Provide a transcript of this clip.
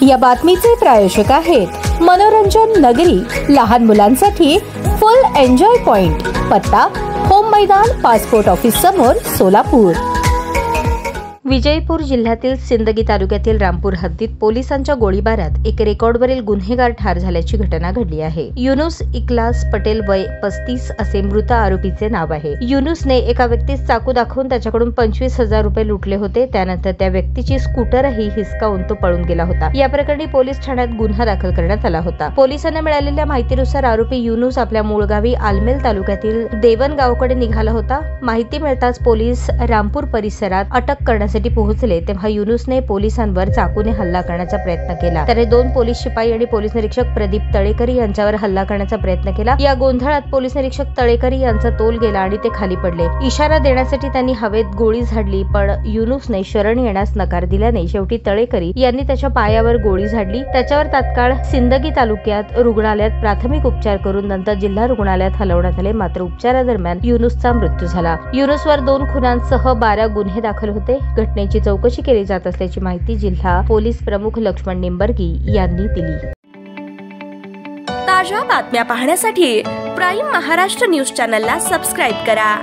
या बातमीचे प्रायोजक आहेत मनोरंजन नगरी, लहान मुलांसाठी फुल एन्जॉय पॉइंट, पत्ता होम मैदान, पासपोर्ट ऑफिस समोर, सोलापूर। विजयपूर जिल्ह्यातील सिंदगी तालुक्यातील रामपूर हद्दीत पोलिसांच्या गोळीबारात एक रेकॉर्डवरील गुन्हेगार ठार झाल्याची घटना घडली आहे। युनुस इकलास पटेल वय 35 असे मृत आरोपीचे नाव आहे। युनुसने एका व्यक्तीस चाकू दाखवून त्याच्याकडून 25,000 रुपये लुटले होते। त्यानंतर त्या व्यक्तीची स्कूटरही हिसकावून तो पळून गेला होता। या प्रकरणी पोलीस ठाण्यात गुन्हा दाखल करण्यात आला होता। पोलिसांना मिळालेल्या माहितीनुसार आरोपी युनुस आपल्या मूळ गावी आलमेल तालुक्यातील देवन गावाकडे निघाला होता। माहिती मिळताच पोलीस रामपूर परिसरात अटक करण्यासाठी पोहोचले तेव्हा युनुसने पोलिसांवर चाकूने हल्ला करण्याचा प्रयत्न केला। त्याने 2 पोलीस शिपाई आणि पोलीस निरीक्षक प्रदीप तळेकरी यांच्यावर हल्ला करण्याचा प्रयत्न केला। या गोंधळात पोलीस निरीक्षक तळेकरी यांचा तोल गेला आणि ते खाली पडले। इशारा देण्यासाठी त्यांनी हवेत गोळी झाडली, पण युनुसने शरण येण्यास नकार दिल्याने शेवटी तळेकरी यांनी त्याच्या पायावर गोळी झाडली। त्याच्यावर तात्काळ सिंदगी तालुक्यात रुग्णालयात प्राथमिक उपचार करून नंतर जिल्हा रुग्णालयात हलवण्यात आले। मात्र उपचारादरम्यान युनुसचा मृत्यू झाला। युनुसवर 2 खुनांसह 12 गुन्हे दाखल होते। घटनेची चौकशी केली जात असल्याची माहिती जिल्हा पोलीस प्रमुख लक्ष्मण निंबर्गी यांनी दिली। ताज्या बातम्या पाहण्यासाठी प्राईम महाराष्ट्र न्यूज चॅनलला सबस्क्राईब करा।